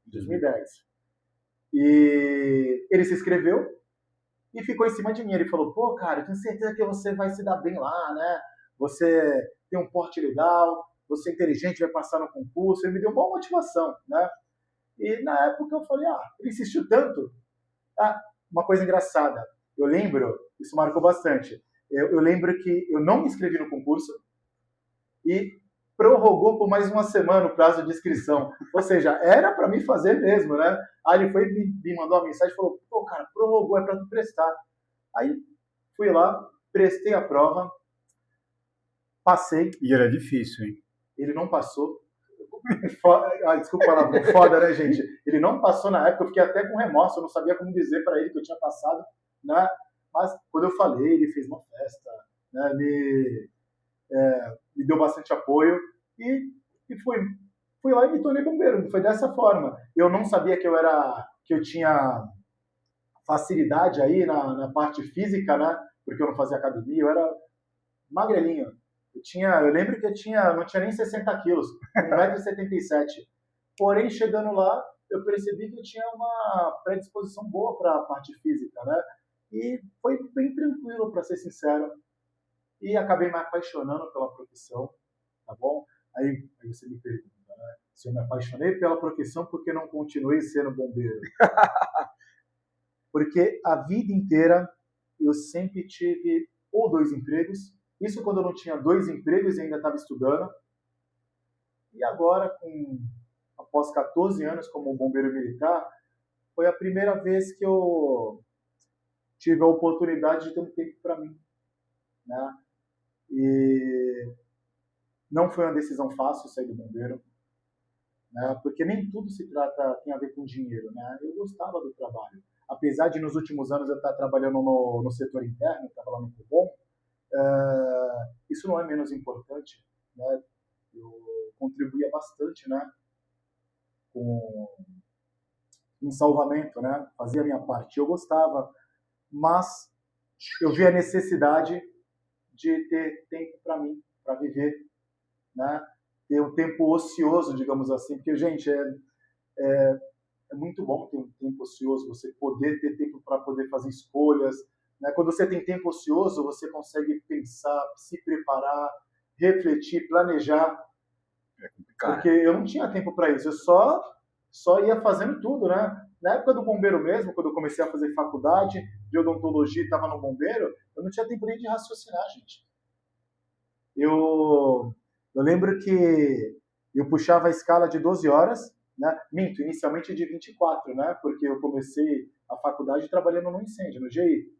2010. E ele se inscreveu e ficou em cima de mim. Ele falou, pô, cara, eu tenho certeza que você vai se dar bem lá, né? Você tem um porte legal, você é inteligente, vai passar no concurso. Ele me deu uma motivação, né? E na época eu falei, ele insistiu tanto. Uma coisa engraçada, eu lembro, isso marcou bastante, eu lembro que eu não me inscrevi no concurso e prorrogou por mais uma semana o prazo de inscrição. Ou seja, era para mim fazer mesmo, né? Aí ele foi me mandou uma mensagem e falou, pô, cara, prorrogou, é para tu prestar. Aí fui lá, prestei a prova, passei. E era difícil, hein? Ele não passou. Desculpa a palavra, foda, né, gente? Ele não passou na época, eu fiquei até com remorso, eu não sabia como dizer para ele que eu tinha passado, né? Mas quando eu falei, ele fez uma festa, né? Me deu bastante apoio e fui lá e me tornei bombeiro. Foi dessa forma. Eu não sabia que eu tinha facilidade aí na parte física, né? Porque eu não fazia academia, eu era magrelinho. Eu lembro que não tinha nem 60 quilos, 1,77 m. Porém, chegando lá, eu percebi que eu tinha uma predisposição boa para a parte física, né? E foi bem tranquilo, para ser sincero. E acabei me apaixonando pela profissão, tá bom? Aí você me pergunta, né? Se eu me apaixonei pela profissão, por que não continuei sendo bombeiro? Porque a vida inteira eu sempre tive ou 2 empregos. Isso quando eu não tinha 2 empregos e ainda estava estudando. E agora, após 14 anos como bombeiro militar, foi a primeira vez que eu tive a oportunidade de ter um tempo para mim, né? E não foi uma decisão fácil sair do bombeiro. né? Porque nem tudo tem a ver com dinheiro, né? Eu gostava do trabalho. Apesar de nos últimos anos eu estar trabalhando no setor interno, estava lá no Cobom, isso não é menos importante, né? Eu contribuía bastante, né? Com um salvamento, né? Fazia a minha parte. Eu gostava, mas eu vi a necessidade de ter tempo para mim, para viver, né? Ter um tempo ocioso, digamos assim, porque, gente, é muito bom ter um tempo ocioso, você poder ter tempo para poder fazer escolhas, né? Quando você tem tempo ocioso, você consegue pensar, se preparar, refletir, planejar, porque eu não tinha tempo para isso, eu só ia fazendo tudo, né? Na época do bombeiro mesmo, quando eu comecei a fazer faculdade de odontologia e estava no bombeiro, eu não tinha tempo nem de raciocinar, gente. Eu lembro que eu puxava a escala de 12 horas, né? Minto, inicialmente de 24, né? Porque eu comecei a faculdade trabalhando no incêndio, no GI,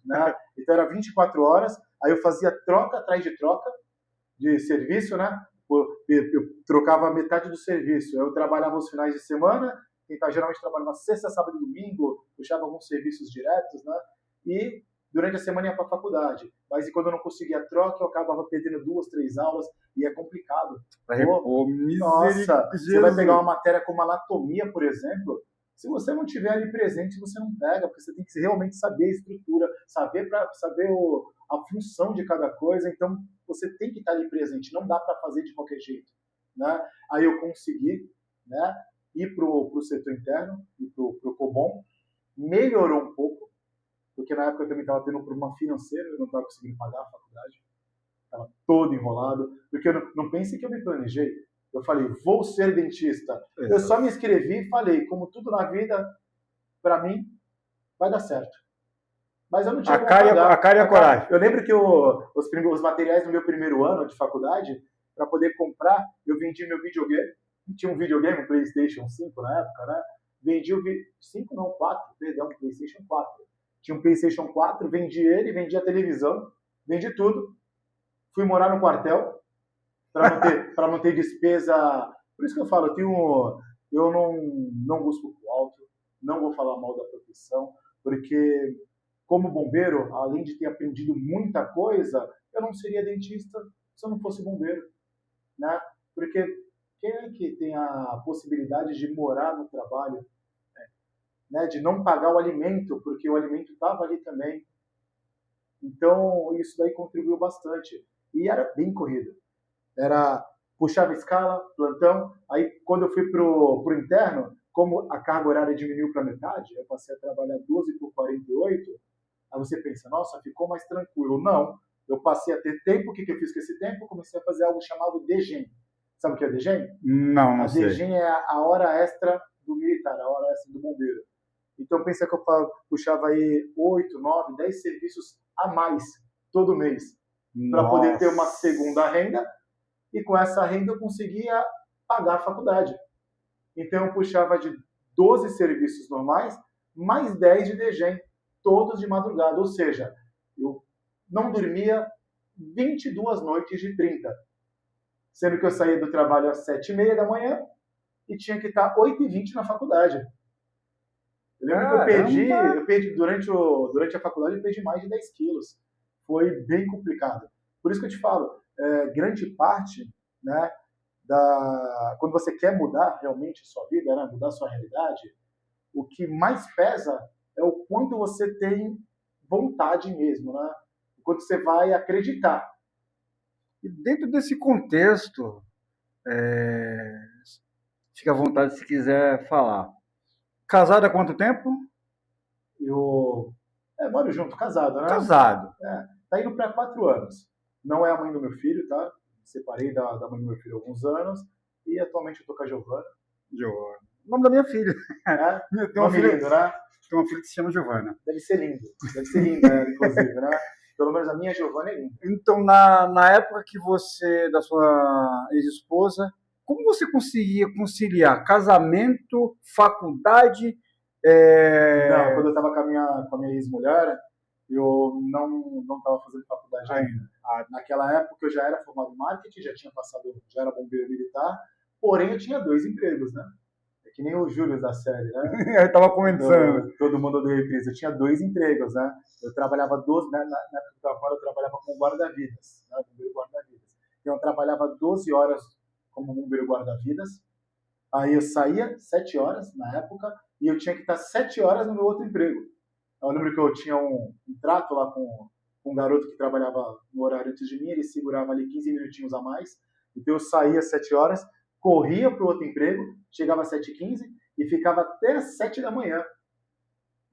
né? Então era 24 horas, aí eu fazia troca atrás de troca de serviço, né? Eu trocava metade do serviço. Eu trabalhava os finais de semana, então geralmente trabalhava sexta, sábado e domingo, puxava alguns serviços diretos, né? E durante a semana ia para a faculdade. Mas e quando eu não conseguia troca, eu acabava perdendo 2, 3 aulas e é complicado. Nossa, você vai pegar uma matéria como anatomia, por exemplo. Se você não tiver ali presente, você não pega, porque você tem que realmente saber a estrutura, saber a função de cada coisa. Então, você tem que estar ali presente, não dá para fazer de qualquer jeito, né? Aí eu consegui, né, ir para o setor interno, ir para o Cobom, melhorou um pouco, porque na época eu também estava tendo um problema financeiro, eu não estava conseguindo pagar a faculdade, estava todo enrolado, porque eu não pense que eu me planejei. Eu falei, vou ser dentista. Exato. Eu só me inscrevi e falei, como tudo na vida, para mim, vai dar certo. Mas eu não tinha a cara e a coragem. Eu lembro que os materiais do meu primeiro ano de faculdade, para poder comprar, eu vendi meu videogame. Tinha um videogame, um PlayStation 5 na época, né? Vendi o 5 não, 4, perdão, PlayStation 4. Tinha um PlayStation 4, vendi ele, vendi a televisão, vendi tudo. Fui morar no quartel para não ter despesa. Por isso que eu falo, eu não busco pro alto, não vou falar mal da profissão, porque como bombeiro, além de ter aprendido muita coisa, eu não seria dentista se eu não fosse bombeiro, né? Porque quem é que tem a possibilidade de morar no trabalho, né? De não pagar o alimento, porque o alimento estava ali também. Então, isso daí contribuiu bastante. E era bem corrido. Puxava escala, plantão. Aí, quando eu fui pro interno, como a carga horária diminuiu para metade, eu passei a trabalhar 12 por 48. Aí você pensa, nossa, ficou mais tranquilo. Não, eu passei a ter tempo. O que eu fiz com esse tempo? Eu comecei a fazer algo chamado DGEM. Sabe o que é DGEM? Não sei. A DGEM é a hora extra do militar, a hora extra do bombeiro. Então, pensa que eu puxava aí 8, 9, 10 serviços a mais todo mês para poder ter uma segunda renda, e com essa renda eu conseguia pagar a faculdade. Então, eu puxava de 12 serviços normais, mais 10 de DGEM, todos de madrugada. Ou seja, eu não dormia 22 noites de 30. Sendo que eu saía do trabalho às 7h30 da manhã e tinha que estar 8h20 na faculdade. Eu lembro que eu perdi durante a faculdade, eu perdi mais de 10 quilos. Foi bem complicado. Por isso que eu te falo, grande parte, né, quando você quer mudar realmente a sua vida, né, mudar a sua realidade, o que mais pesa é o quanto você tem vontade mesmo, né? O quanto você vai acreditar. E dentro desse contexto, fica à vontade se quiser falar. Casado há quanto tempo? Eu moro junto, casado, né? Casado. Tá indo para 4 anos. Não é a mãe do meu filho, tá? Separei da mãe do meu filho há alguns anos e atualmente eu tô com a Giovana. Giovana. O nome da minha filha. Tem uma filha lindo, né? Tem uma filha que se chama Giovana. Deve ser linda, inclusive, né? Pelo menos a minha Giovana é linda. Então, na época da sua ex-esposa, como você conseguia conciliar casamento, faculdade? Não, quando eu estava com a minha ex-mulher, eu não estava fazendo faculdade ainda. Naquela época eu já era formado em marketing, já era bombeiro militar, Porém, eu tinha 2 empregos, né? É que nem o Júlio da série, né? Eu tava começando. Todo mundo odeia reprise. Eu tinha 2 empregos, né? Eu trabalhava 12, na época que eu estava fora, eu trabalhava como guarda-vidas, né? Bombeiro guarda-vidas. Então, eu trabalhava 12 horas como bombeiro guarda-vidas. Aí eu saía 7 horas, na época, e eu tinha que estar 7 horas no meu outro emprego. Eu lembro que eu tinha um trato lá com um garoto que trabalhava no horário antes de mim, ele segurava ali 15 minutinhos a mais. Então eu saía às 7 horas, corria para o outro emprego, chegava às 7h15 e ficava até às 7 da manhã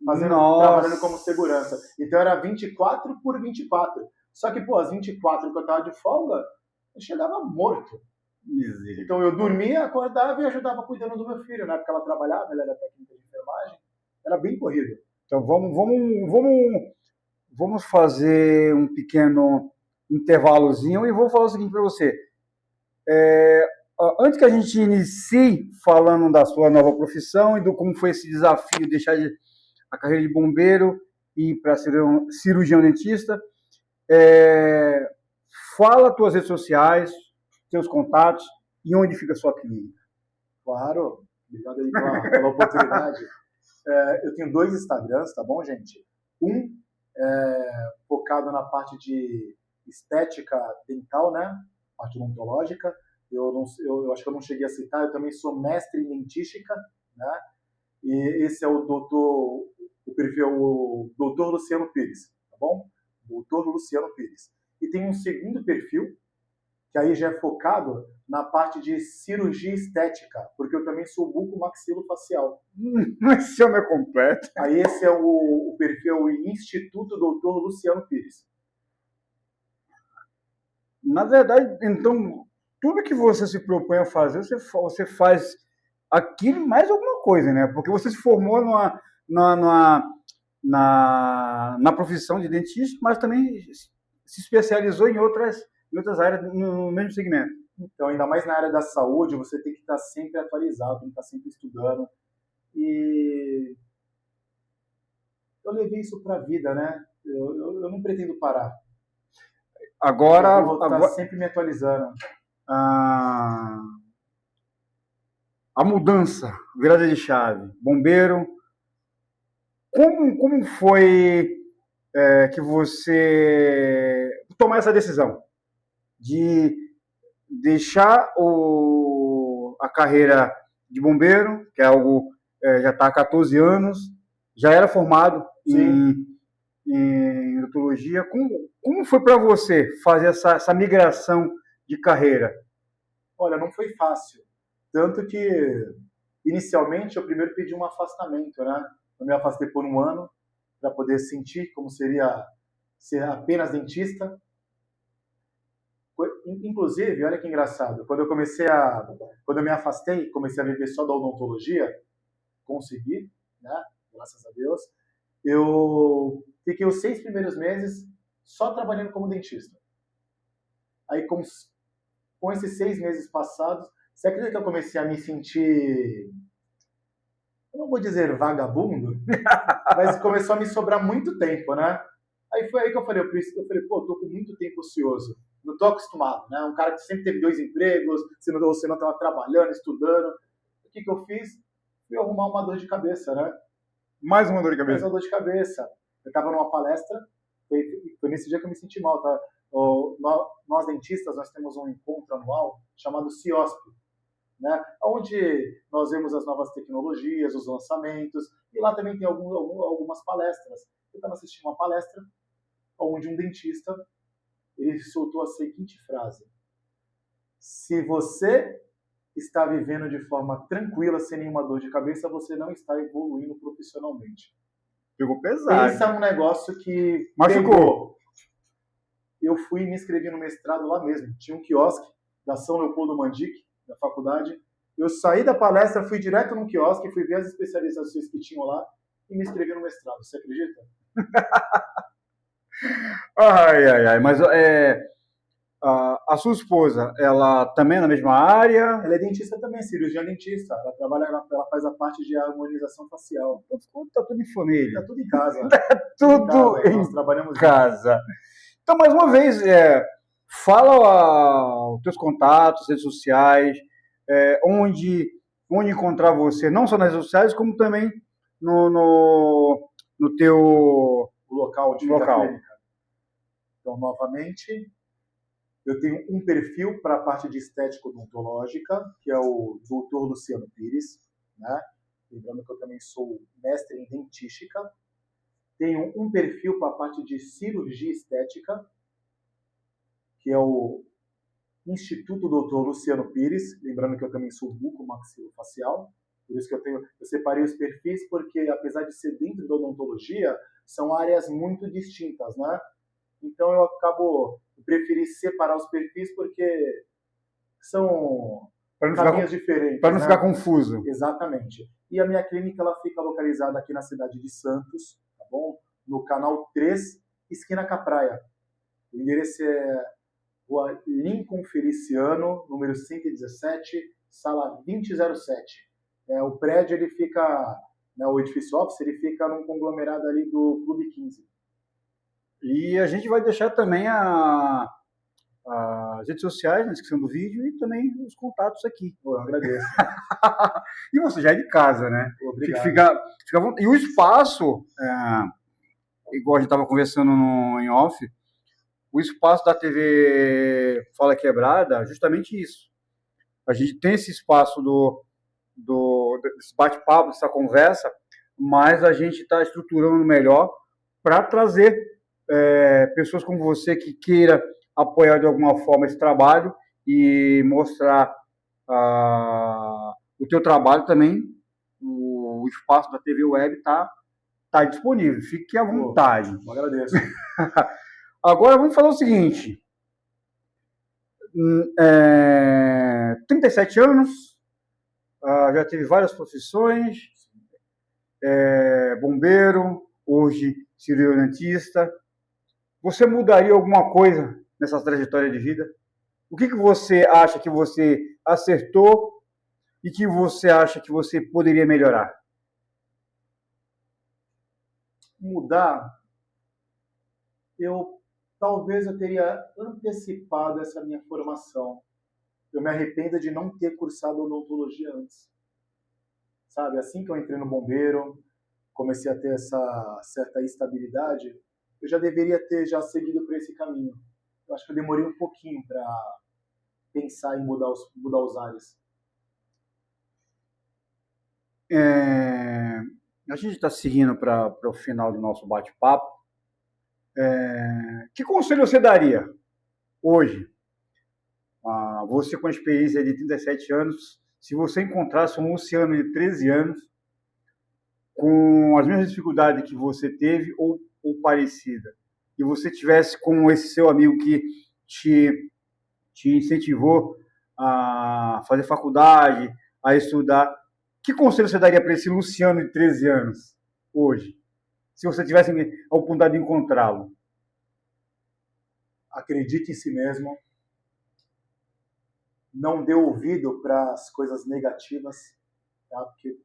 trabalhando como segurança. Então era 24 por 24. Só que, pô, às 24 que eu estava de folga, eu chegava morto. Então eu dormia, acordava e ajudava cuidando do meu filho. Na época ela trabalhava, ela era técnica de enfermagem, era bem corrido. Então vamos fazer um pequeno intervalozinho e vou falar o seguinte para você. Antes que a gente inicie falando da sua nova profissão e do como foi esse desafio, deixar a carreira de bombeiro e ir para cirurgião dentista, fala tuas redes sociais, teus contatos e onde fica a sua clínica. Claro, obrigado aí pela oportunidade. Eu tenho 2 Instagrams, tá bom, gente? Um focado na parte de estética dental, né? Parte odontológica. Eu acho que eu não cheguei a citar, eu também sou mestre em dentística, né? E esse é o perfil é o Dr. Luciano Pires, tá bom? Dr. Luciano Pires. E tem um segundo perfil, que aí já é focado na parte de cirurgia estética, porque eu também sou bucomaxilofacial. Esse é o meu completo. Aí esse é o perfil, o Instituto Dr. Luciano Pires. Na verdade, então, tudo que você se propõe a fazer, você faz aquilo e mais alguma coisa, né? Porque você se formou na profissão de dentista, mas também se especializou em outras áreas no mesmo segmento. Então, ainda mais na área da saúde, você tem que estar sempre atualizado, tem que estar sempre estudando. E eu levei isso para a vida, né? Eu não pretendo parar. Agora, eu vou estar sempre me atualizando. A mudança, virada de chave, bombeiro. Como foi que você tomou essa decisão de deixar a carreira de bombeiro, que é algo já está há 14 anos, já era formado em odontologia. Como foi para você fazer essa migração de carreira? Olha, não foi fácil. Tanto que, inicialmente, eu primeiro pedi um afastamento, né? Eu me afastei por 1 ano para poder sentir como seria ser apenas dentista. Inclusive, olha que engraçado, quando eu me afastei, comecei a viver só da odontologia, consegui, né? Graças a Deus. Eu fiquei os 6 primeiros meses só trabalhando como dentista. Aí, com esses 6 meses passados, você acredita que eu comecei a me sentir, eu não vou dizer vagabundo, mas começou a me sobrar muito tempo, né? Aí foi aí que eu falei, pô, eu tô com muito tempo ocioso, não tô acostumado, né? Um cara que sempre teve 2 empregos, você não estava trabalhando, estudando. O que eu fiz? Fui arrumar uma dor de cabeça, né? Mais uma dor de cabeça? Mais uma dor de cabeça. Eu estava numa palestra, foi nesse dia que eu me senti mal, tá? Nós dentistas, nós temos um encontro anual chamado CIOSP, né? Onde nós vemos as novas tecnologias, os lançamentos, e lá também tem algumas palestras. Eu estava assistindo uma palestra onde um dentista ele soltou a seguinte frase: se você está vivendo de forma tranquila, sem nenhuma dor de cabeça, você não está evoluindo profissionalmente. Pegou pesado. Esse é um negócio que machucou. Eu fui e me inscrevi no mestrado lá mesmo. Tinha um quiosque da São Leopoldo Mandic, da faculdade. Eu saí da palestra, fui direto no quiosque, fui ver as especializações que tinham lá e me inscrevi no mestrado. Você acredita? Ai. Mas a sua esposa, ela também é na mesma área? Ela é dentista também, cirurgiã dentista. Ela faz a parte de harmonização facial. Tá tudo em família. Tá tudo em casa. Tudo Nós trabalhamos em casa. Então, mais uma vez, fala os teus contatos, redes sociais, onde encontrar você, não só nas redes sociais, como também no teu local de vida clínica. Então, novamente, eu tenho um perfil para a parte de estética odontológica, que é o Dr. Luciano Pires, né? Lembrando que eu também sou mestre em dentística. Tenho um perfil para a parte de cirurgia estética, que é o Instituto Dr. Luciano Pires. Lembrando que eu também sou bucomaxilofacial. Por isso que eu separei os perfis, porque apesar de ser dentro da odontologia, são áreas muito distintas, né? Então eu preferi separar os perfis porque são caminhos diferentes. Para não ficar confuso. Exatamente. E a minha clínica ela fica localizada aqui na cidade de Santos, tá bom? No canal 3, esquina com a praia. O endereço é Rua Lincoln Feliciano, número 117, sala 2007. O prédio ele fica, né, o edifício office, ele fica num conglomerado ali do Clube 15. E a gente vai deixar também as redes sociais na descrição do vídeo e também os contatos aqui. Eu agradeço. E você já é de casa, né? Obrigado. E o espaço, igual a gente estava conversando em off, o espaço da TV Fala Quebrada, justamente isso. A gente tem esse espaço desse bate-papo, dessa conversa, mas a gente está estruturando melhor para trazer pessoas como você que queira apoiar de alguma forma esse trabalho e mostrar o teu trabalho também. O espaço da TV Web tá disponível, fique à vontade. Eu agradeço. Agora vamos falar o seguinte, 37 anos, já teve várias profissões, bombeiro, hoje cirurgião dentista. Você mudaria alguma coisa nessa trajetória de vida? O que você acha que você acertou e que você acha que você poderia melhorar? Mudar? Talvez eu teria antecipado essa minha formação. Eu me arrependo de não ter cursado odontologia antes. Sabe, assim que eu entrei no bombeiro, comecei a ter essa certa estabilidade, eu já deveria ter seguido por esse caminho. Eu acho que eu demorei um pouquinho para pensar em mudar os ares. A gente está seguindo para o final do nosso bate-papo. Que conselho você daria hoje? Você com a experiência de 37 anos, se você encontrasse um Luciano de 13 anos, com as mesmas dificuldades que você teve ou parecida, e você tivesse com esse seu amigo que te incentivou a fazer faculdade, a estudar, que conselho você daria para esse Luciano de 13 anos hoje? Se você tivesse a oportunidade de encontrá-lo. Acredite em si mesmo. Não dê ouvido para as coisas negativas, tá? Porque,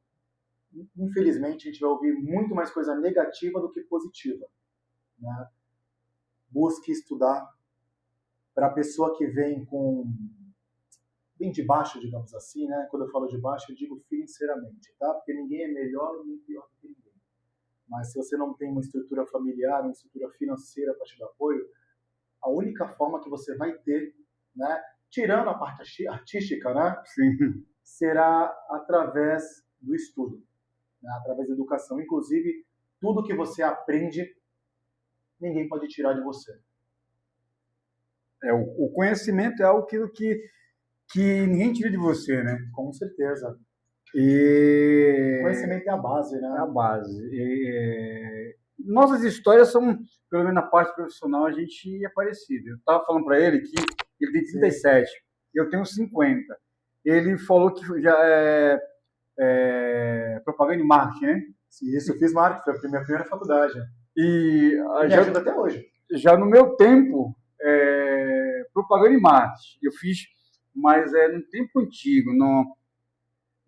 infelizmente, a gente vai ouvir muito mais coisa negativa do que positiva, né? Busque estudar. Para a pessoa que vem bem de baixo, digamos assim, né? Quando eu falo de baixo, eu digo financeiramente, tá? Porque ninguém é melhor nem pior do que ninguém. Mas se você não tem uma estrutura familiar, uma estrutura financeira para te dar apoio, a única forma que você vai ter, né, tirando a parte artística, né, sim, será através do estudo, né, através da educação. Inclusive, tudo que você aprende, ninguém pode tirar de você. O conhecimento é algo que ninguém tira de você, né? Com certeza. O conhecimento é a base, né? É a base. Nossas histórias são, pelo menos na parte profissional, a gente é parecido. Eu estava falando para ele que ele tem 37, eu tenho 50. Ele falou que já é propaganda e marketing, né? Isso, eu fiz marketing, foi a minha primeira faculdade. E me ajuda até hoje. Já no meu tempo, propaganda e marketing, eu fiz, mas no tempo antigo, no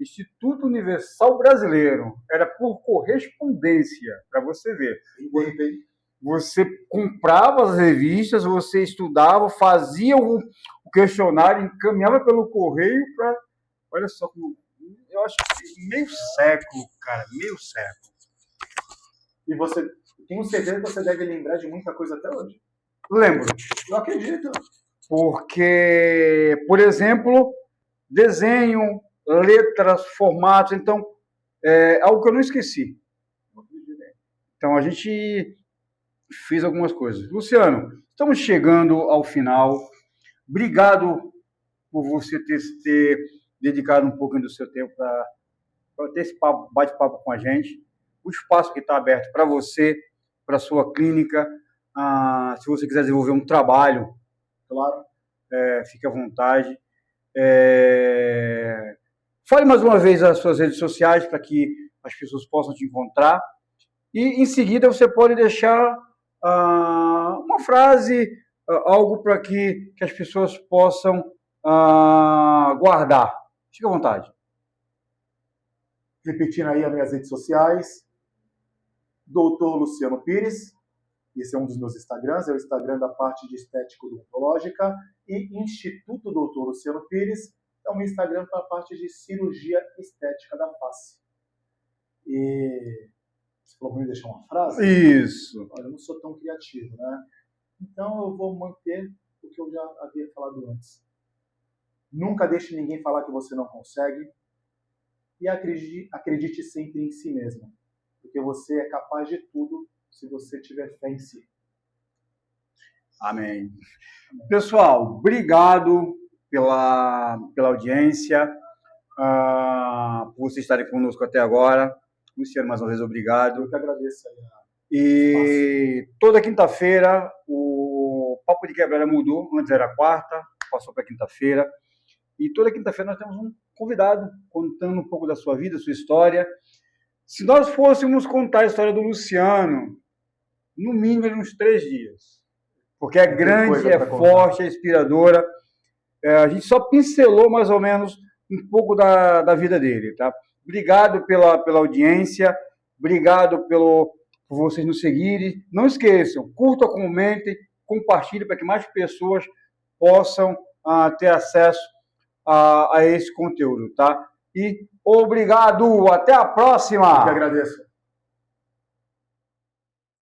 Instituto Universal Brasileiro, era por correspondência, para você ver. Entendi. Você comprava as revistas, você estudava, fazia o questionário, encaminhava pelo correio Olha só como. Eu acho que meio século, cara, meio século. E você, tenho certeza que você deve lembrar de muita coisa até hoje. Lembro. Eu acredito. Porque, por exemplo, desenho, letras, formatos, então, é algo que eu não esqueci. Então, a gente fez algumas coisas. Luciano, estamos chegando ao final. Obrigado por você ter dedicado um pouquinho do seu tempo para ter esse bate-papo com a gente. O espaço que está aberto para você, para a sua clínica. Se você quiser desenvolver um trabalho, Claro. Fique à vontade. Fale mais uma vez as suas redes sociais para que as pessoas possam te encontrar. E, em seguida, você pode deixar uma frase, algo para que as pessoas possam guardar. Fique à vontade. Repetindo aí as minhas redes sociais, Dr. Luciano Pires, esse é um dos meus Instagrams, é o Instagram da parte de estética odontológica, e Instituto Dr. Luciano Pires é o meu Instagram para a parte de cirurgia estética da face. E você falou para me deixar uma frase? Isso. Olha, eu não sou tão criativo, né? Então eu vou manter o que eu já havia falado antes. Nunca deixe ninguém falar que você não consegue, e acredite sempre em si mesmo, porque você é capaz de tudo se você tiver fé em si. Amém. Pessoal, obrigado pela audiência, por vocês estarem conosco até agora. Luciano, mais uma vez, obrigado. Eu que agradeço aí. E toda quinta-feira o Papo de Quebrada mudou, antes era quarta, passou para quinta-feira. E toda quinta-feira nós temos um convidado contando um pouco da sua vida, sua história. Se nós fôssemos contar a história do Luciano, no mínimo uns 3 dias. Porque é grande, é forte, é inspiradora. A gente só pincelou mais ou menos um pouco da vida dele, tá? Obrigado pela audiência, obrigado por vocês nos seguirem. Não esqueçam, curtam, comentem, compartilhem para que mais pessoas possam ter acesso a esse conteúdo, tá? E obrigado, até a próxima! Eu que agradeço.